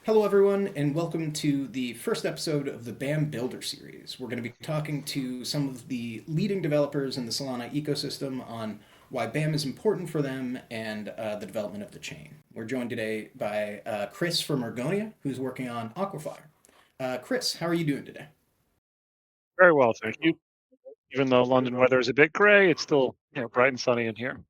Hello, everyone, and welcome to the first episode of the BAM Builder series. We're going to be talking to some of the leading developers in the Solana ecosystem on why BAM is important for them and the development of the chain. We're joined today by Chris from Ergonia, who's working on Aquifer. Chris, how are you doing today? Very well, thank you. Even though London weather is a bit gray, it's still bright and sunny in here.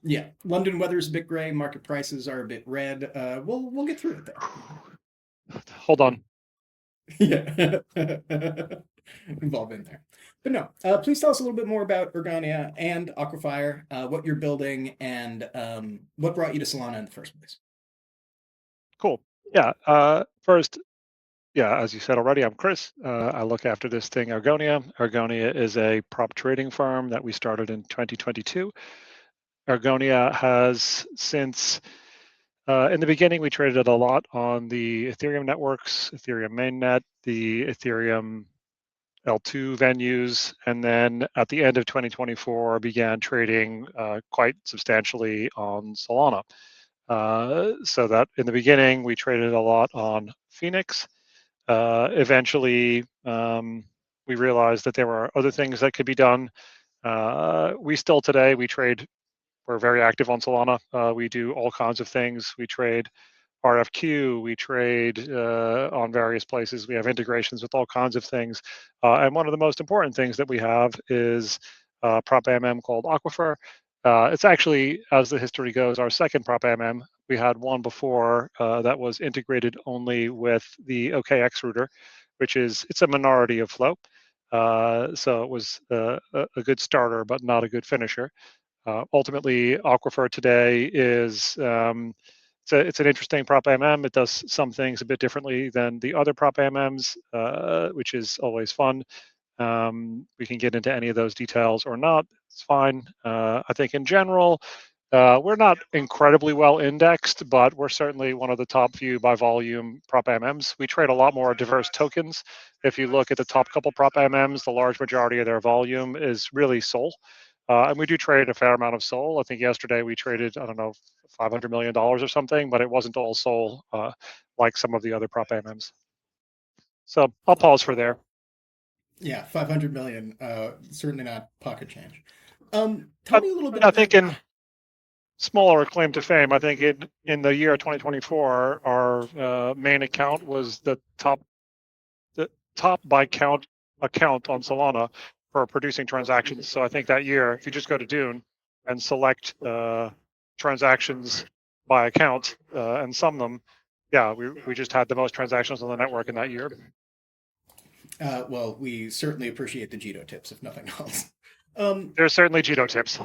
Yeah, London weather's a bit gray, market prices are a bit red. We'll get through it though. Hold on. Yeah. We've all been there. But no, please tell us a little bit more about Ergonia and Aquifer, what you're building, and what brought you to Solana in the first place. Cool. Yeah. First, yeah, as you said already, I'm Chris. I look after this thing, Ergonia. Ergonia is a prop trading firm that we started in 2022. Ergonia has since, in the beginning, we traded a lot on the Ethereum networks, Ethereum mainnet, the Ethereum L2 venues, and then at the end of 2024 began trading quite substantially on Solana. So that in the beginning we traded a lot on Phoenix. Eventually, we realized that there were other things that could be done. We still today we trade. We're very active on Solana. We do all kinds of things. We trade RFQ, we trade on various places. We have integrations with all kinds of things. And one of the most important things that we have is Prop MM called Aquifer. It's actually, as the history goes, our second Prop MM. We had one before that was integrated only with the OKX router, it's a minority of flow. So it was a good starter, but not a good finisher. Ultimately, Aquifer today is it's an interesting prop MM. It does some things a bit differently than the other prop MMs, which is always fun. We can get into any of those details or not. It's fine. I think in general, we're not incredibly well indexed, but we're certainly one of the top few by volume prop MMs. We trade a lot more diverse tokens. If you look at the top couple prop MMs, the large majority of their volume is really SOL. And we do trade a fair amount of SOL. I think yesterday we traded, I don't know, $500 million or something, but it wasn't all SOL like some of the other prop MMs. So I'll pause for there. Yeah, 500 million, certainly not pocket change. Tell But me a little bit I think about. in smaller claim to fame, I think in the year 2024, our main account was the top by count account on Solana for producing transactions. So I think that year, if you just go to Dune and select transactions by account and sum them, yeah, we just had the most transactions on the network in that year. Well, we certainly appreciate the Jito tips, if nothing else. There's certainly Jito tips.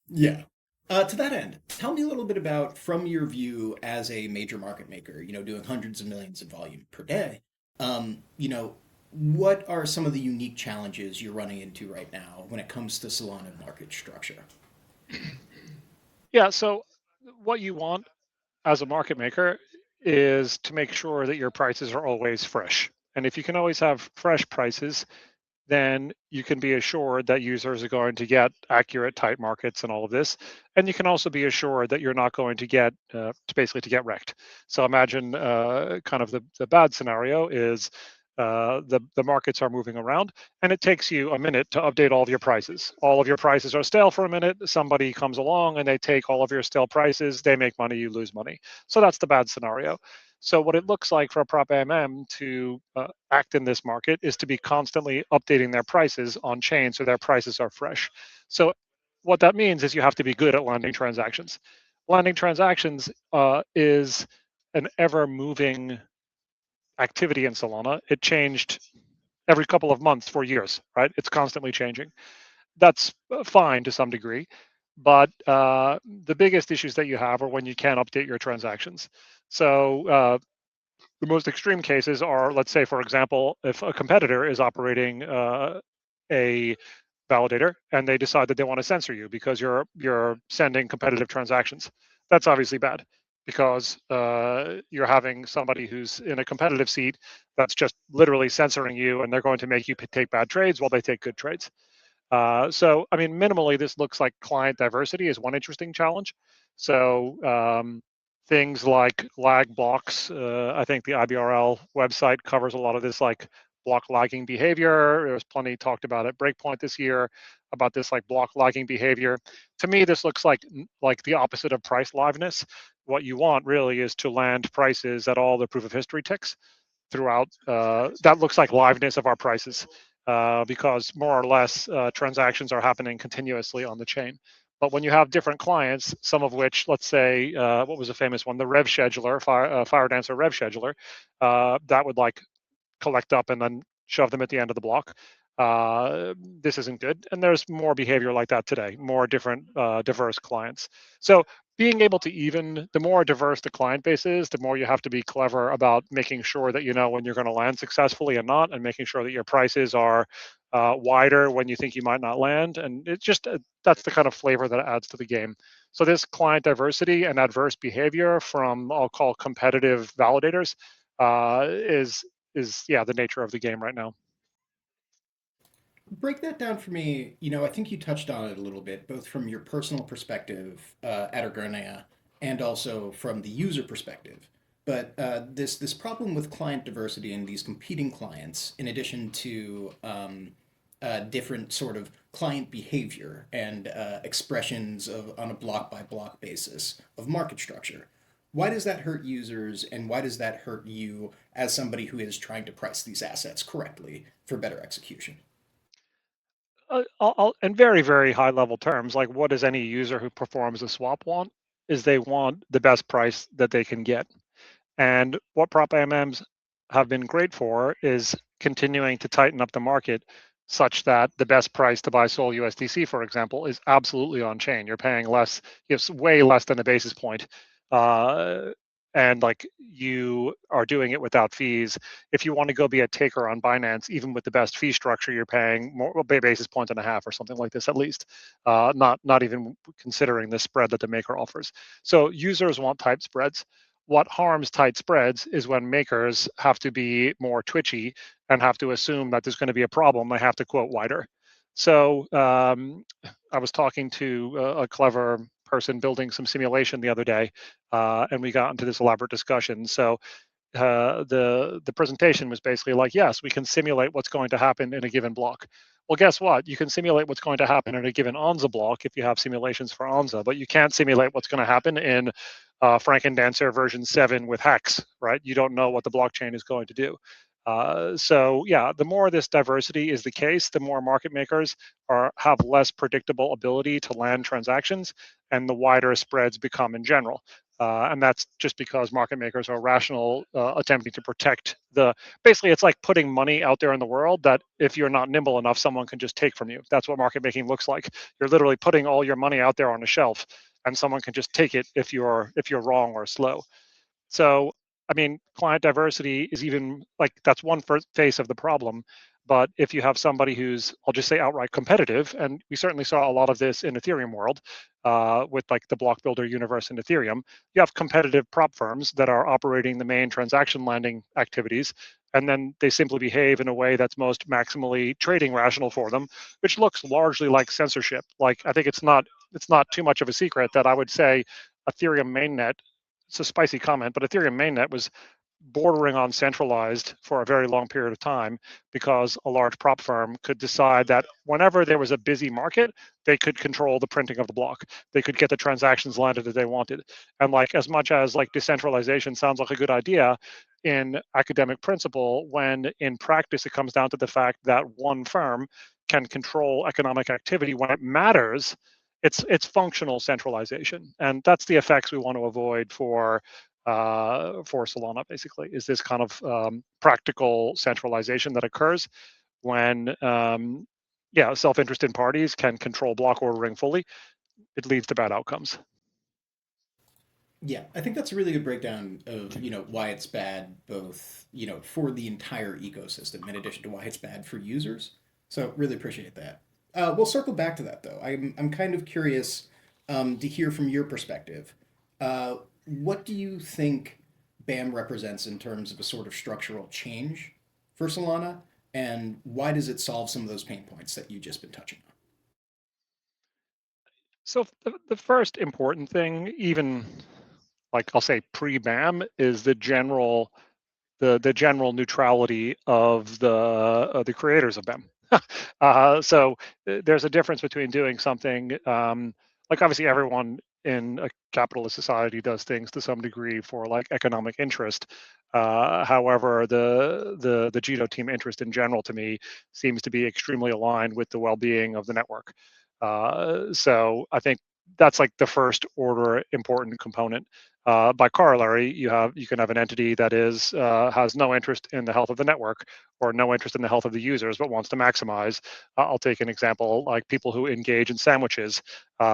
Yeah. To that end, tell me a little bit about, from your view as a major market maker, doing hundreds of millions of volume per day, what are some of the unique challenges you're running into right now when it comes to Solana market structure? Yeah, so what you want as a market maker is to make sure that your prices are always fresh. And if you can always have fresh prices, then you can be assured that users are going to get accurate tight markets and all of this. And you can also be assured that you're not going to get basically to get wrecked. So imagine kind of the bad scenario is the markets are moving around and it takes you a minute to update all of your prices. All of your prices are stale for a minute. Somebody comes along and they take all of your stale prices. They make money, you lose money. So that's the bad scenario. So what it looks like for a prop MM to act in this market is to be constantly updating their prices on chain so their prices are fresh. So what that means is you have to be good at landing transactions. Landing transactions is an ever moving activity in Solana. It changed every couple of months for years, right? It's constantly changing. That's fine to some degree, but the biggest issues that you have are when you can't update your transactions. So the most extreme cases are, let's say, for example, if a competitor is operating a validator and they decide that they want to censor you because you're sending competitive transactions. That's obviously bad because you're having somebody who's in a competitive seat that's just literally censoring you, and they're going to make you take bad trades while they take good trades. So, I mean, minimally, this looks like client diversity is one interesting challenge. So, things like lag blocks. I think the IBRL website covers a lot of this, like block lagging behavior. There's plenty talked about at Breakpoint this year about this like block lagging behavior. To me, this looks like the opposite of price liveness. What you want really is to land prices at all the proof of history ticks throughout. That looks like liveness of our prices because more or less transactions are happening continuously on the chain. But when you have different clients, some of which, let's say, what was a famous one, the Rev Scheduler, Fire Dancer Rev Scheduler, that would like collect up and then shove them at the end of the block. This isn't good. And there's more behavior like that today, more different, diverse clients. So being able to even, the more diverse the client base is, the more you have to be clever about making sure that you know when you're going to land successfully and not, and making sure that your prices are wider when you think you might not land. And it's just, that's the kind of flavor that it adds to the game. So this client diversity and adverse behavior from, I'll call competitive validators, is yeah the nature of the game right now. Break that down for me. I think you touched on it a little bit, both from your personal perspective at Ergonia and also from the user perspective. But this problem with client diversity and these competing clients, in addition to different sort of client behavior and expressions of on a block by block basis of market structure. Why does that hurt users, and why does that hurt you as somebody who is trying to price these assets correctly for better execution? In very very high level terms, like what does any user who performs a swap want? Is they want the best price that they can get. And what prop AMMs have been great for is continuing to tighten up the market such that the best price to buy Sol USDC, for example, is absolutely on chain. You're paying less, it's way less than a basis point. Uh, and like you are doing it without fees. If you want to go be a taker on Binance, even with the best fee structure, you're paying more, well, basis point and a half or something like this at least. Not even considering the spread that the maker offers. So users want type spreads. What harms tight spreads is when makers have to be more twitchy and have to assume that there's going to be a problem. They have to quote wider. So I was talking to a clever person building some simulation the other day, and we got into this elaborate discussion. So the presentation was basically like, yes, we can simulate what's going to happen in a given block. Well, guess what? You can simulate what's going to happen in a given ONZA block if you have simulations for ONZA, but you can't simulate what's going to happen in Frankendancer version 7 with Hex, right? You don't know what the blockchain is going to do. So yeah, the more this diversity is the case, the more market makers have less predictable ability to land transactions, and the wider spreads become in general. And that's just because market makers are rational, attempting to protect the. Basically, it's like putting money out there in the world that if you're not nimble enough, someone can just take from you. That's what market making looks like. You're literally putting all your money out there on a shelf, and someone can just take it if you're wrong or slow. So, I mean, client diversity is even like that's one face of the problem. But if you have somebody who's, I'll just say, outright competitive, and we certainly saw a lot of this in Ethereum world with like the block builder universe in Ethereum, you have competitive prop firms that are operating the main transaction landing activities, and then they simply behave in a way that's most maximally trading rational for them, which looks largely like censorship. Like I think it's not too much of a secret that I would say Ethereum mainnet, it's a spicy comment, but Ethereum mainnet was bordering on centralized for a very long period of time because a large prop firm could decide that whenever there was a busy market, they could control the printing of the block. They could get the transactions landed as they wanted. And like as much as like decentralization sounds like a good idea in academic principle, when in practice it comes down to the fact that one firm can control economic activity when it matters, it's functional centralization, and that's the effects we want to avoid for Solana. Basically, is this kind of practical centralization that occurs when yeah, self-interested parties can control block ordering fully. It leads to bad outcomes. Yeah, I think that's a really good breakdown of why it's bad, both for the entire ecosystem, in addition to why it's bad for users. So really appreciate that. We'll circle back to that though. I'm kind of curious to hear from your perspective. What do you think BAM represents in terms of a sort of structural change for Solana, and why does it solve some of those pain points that you've just been touching on? So the first important thing, even like I'll say pre-BAM is the general neutrality of the creators of BEM. So there's a difference between doing something like obviously everyone in a capitalist society does things to some degree for like economic interest. However, the Gito team interest in general to me seems to be extremely aligned with the well-being of the network. So I think that's like the first order important component. By corollary, you can have an entity that is has no interest in the health of the network or no interest in the health of the users, but wants to maximize. I'll take an example like people who engage in sandwiches.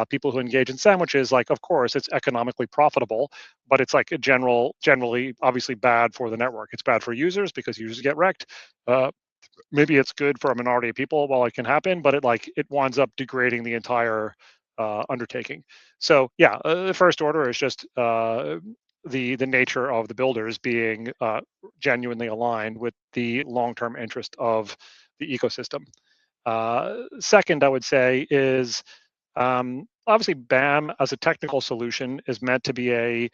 People who engage in sandwiches, like of course it's economically profitable, but it's like a generally obviously bad for the network. It's bad for users because users get wrecked. Maybe it's good for a minority of people while it can happen, but it winds up degrading the entire undertaking. So yeah, the first order is just the nature of the builders being genuinely aligned with the long-term interest of the ecosystem. Second, I would say is obviously BAM as a technical solution is meant to be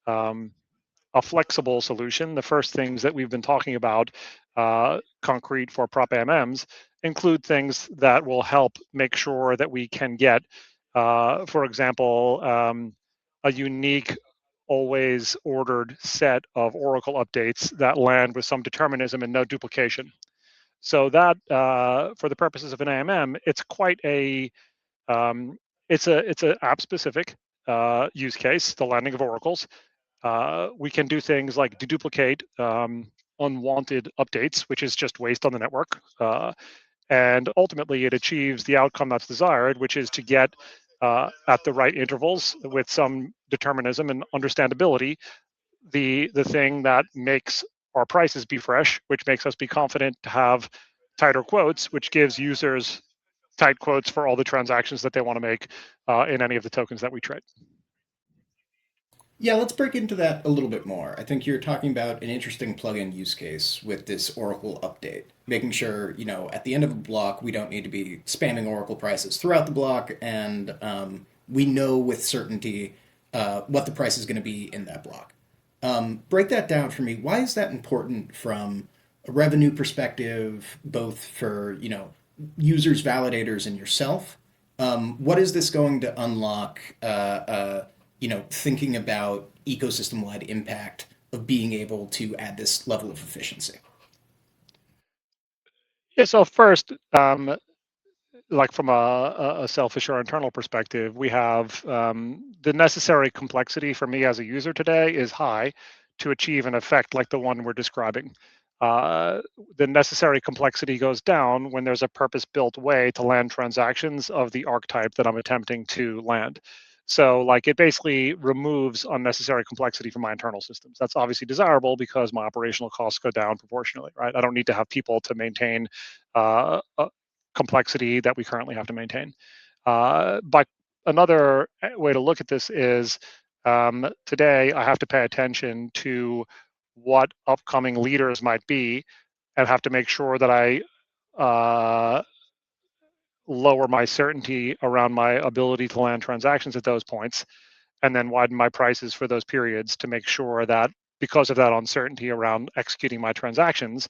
um, a flexible solution. The first things that we've been talking about, concrete for prop AMMs, include things that will help make sure that we can get, for example, a unique, always ordered set of Oracle updates that land with some determinism and no duplication. So that, for the purposes of an AMM, it's quite um, it's a app specific use case, the landing of oracles. We can do things like deduplicate unwanted updates, which is just waste on the network. And ultimately, it achieves the outcome that's desired, which is to get at the right intervals with some determinism and understandability the thing that makes our prices be fresh, which makes us be confident to have tighter quotes, which gives users tight quotes for all the transactions that they want to make in any of the tokens that we trade. Yeah, let's break into that a little bit more. I think you're talking about an interesting plugin use case with this Oracle update, making sure, at the end of a block, we don't need to be spamming Oracle prices throughout the block, and we know with certainty what the price is going to be in that block. Break that down for me. Why is that important from a revenue perspective, both for, users, validators, and yourself? What is this going to unlock? Thinking about ecosystem-wide impact of being able to add this level of efficiency. Yeah, so first, like from a selfish or internal perspective, we have the necessary complexity for me as a user today is high to achieve an effect like the one we're describing. Uh, the necessary complexity goes down when there's a purpose-built way to land transactions of the archetype that I'm attempting to land. So, like, it basically removes unnecessary complexity from my internal systems. That's obviously desirable because my operational costs go down proportionally, right? I don't need to have people to maintain a complexity that we currently have to maintain. But another way to look at this is today I have to pay attention to what upcoming leaders might be and have to make sure that I lower my certainty around my ability to land transactions at those points and then widen my prices for those periods to make sure that because of that uncertainty around executing my transactions,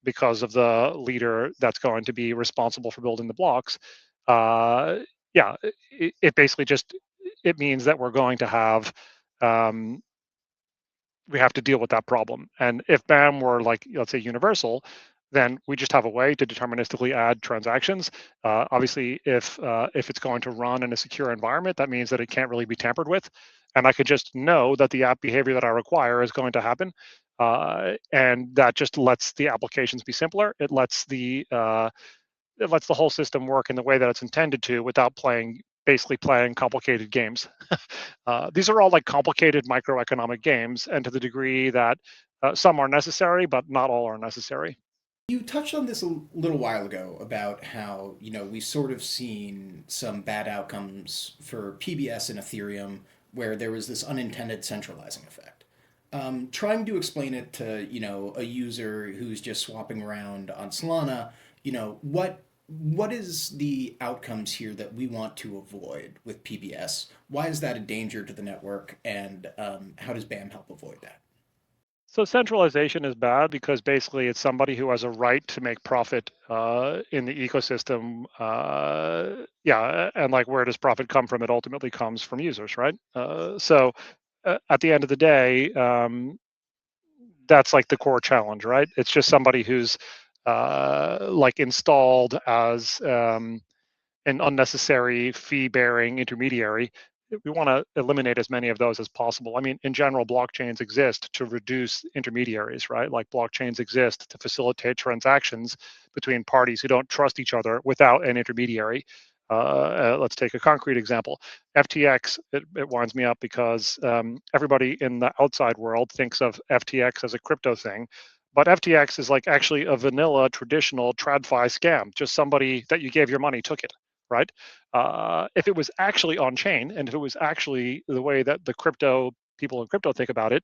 because of the leader that's going to be responsible for building the blocks. Uh, yeah, it basically just it means that we're going to have um, we have to deal with that problem. And if BAM were like let's say universal, then we just have a way to deterministically add transactions. Obviously, if it's going to run in a secure environment, that means that it can't really be tampered with, and I could just know that the app behavior that I require is going to happen, and that just lets the applications be simpler. It lets the whole system work in the way that it's intended to without basically playing complicated games. These are all like complicated microeconomic games, and to the degree that some are necessary, but not all are necessary. You touched on this a little while ago about how, we've sort of seen some bad outcomes for PBS and Ethereum where there was this unintended centralizing effect. Trying to explain it to, a user who's just swapping around on Solana, what What is the outcomes here that we want to avoid with PBS? Why is that a danger to the network, and how does BAM help avoid that? So centralization is bad because basically it's somebody who has a right to make profit in the ecosystem. Yeah, and like where does profit come from? It ultimately comes from users, right? At the end of the day, that's like the core challenge, right? It's just somebody who's like installed as an unnecessary fee-bearing intermediary. We want to eliminate as many of those as possible. I mean, in general, blockchains exist to reduce intermediaries, right? Like blockchains exist to facilitate transactions between parties who don't trust each other without an intermediary. Let's take a concrete example. FTX, it winds me up because everybody in the outside world thinks of FTX as a crypto thing, but FTX is like actually a vanilla traditional TradFi scam. Just somebody that you gave your money took it, right? If it was actually on chain, and if it was actually the way that the crypto people in crypto think about it,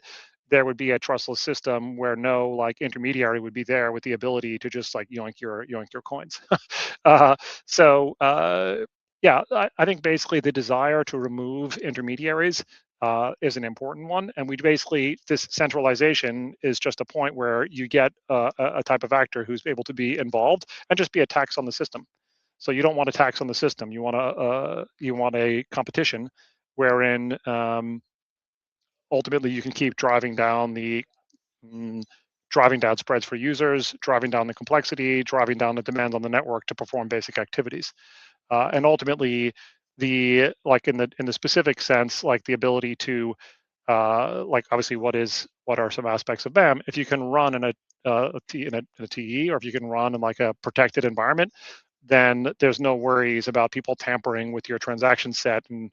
there would be a trustless system where no like intermediary would be there with the ability to just like yoink your coins. uh, so yeah, I think basically the desire to remove intermediaries is an important one, and we basically this centralization is just a point where you get a type of actor who's able to be involved and just be a tax on the system. So you don't want a tax on the system. You want a competition wherein ultimately you can keep mm, driving down spreads for users, driving down the complexity, driving down the demand on the network to perform basic activities, and ultimately the like in the specific sense, like the ability to like obviously what are some aspects of BAM if you can run in a TE, or if you can run in like a protected environment, then there's no worries about people tampering with your transaction set and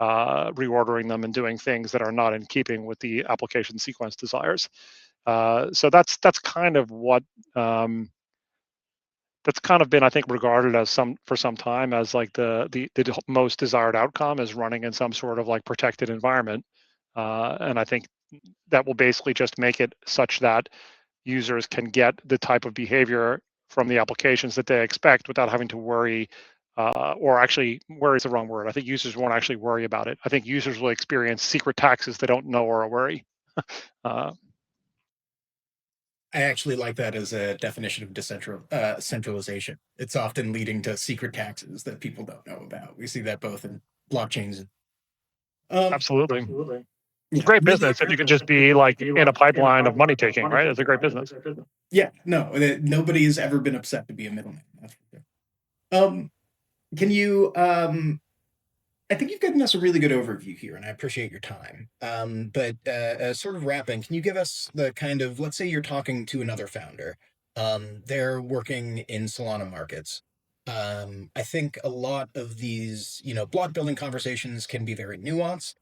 reordering them and doing things that are not in keeping with the application sequence desires. So that's kind of what that's kind of been, I think, regarded as some for some time as like the most desired outcome is running in some sort of like protected environment, and I think that will basically just make it such that users can get the type of behavior from the applications that they expect without having to worry. Or actually, worry is the wrong word. I think users won't actually worry about it. I think users will experience secret taxes they don't know are a worry. Uh, I actually like that as a definition of centralization. It's often leading to secret taxes that people don't know about. We see that both in blockchains. Um, Absolutely. It's yeah, great really. business if you can just be like in a pipeline of money taking, right? It's a great business. Yeah, no, nobody has ever been upset to be a middleman. That's for sure. Um, can you I think you've given us a really good overview here, and I appreciate your time. But sort of wrapping, can you give us the kind of, let's say you're talking to another founder, they're working in Solana markets. I think a lot of these, block building conversations can be very nuanced.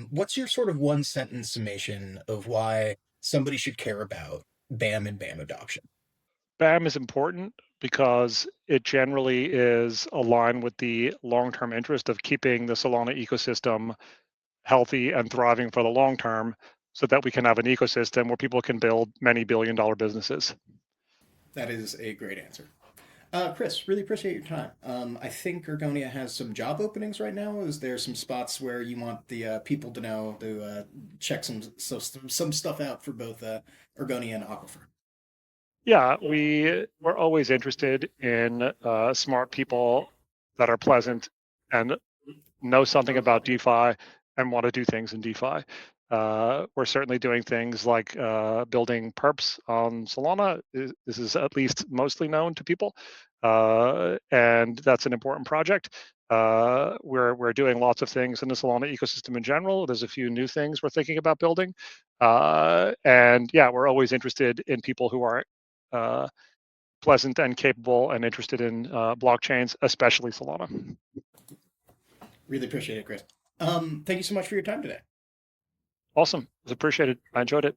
What's your sort of one sentence summation of why somebody should care about BAM and BAM adoption? BAM is important because it generally is aligned with the long-term interest of keeping the Solana ecosystem healthy and thriving for the long term so that we can have an ecosystem where people can build many billion-dollar businesses. That is a great answer. Chris, really appreciate your time. I think Ergonia has some job openings right now. Is there some spots where you want the people to know to check some stuff out for both Ergonia and Aquifer? Yeah, we're always interested in smart people that are pleasant and know something about DeFi and want to do things in DeFi. We're certainly doing things like building perps on Solana. This is at least mostly known to people, and that's an important project. We're doing lots of things in the Solana ecosystem in general. There's a few new things we're thinking about building, and yeah, we're always interested in people who are uh, pleasant and capable and interested in blockchains, especially Solana. Really appreciate it, Chris. Thank you so much for your time today. Awesome. It was appreciated. I enjoyed it.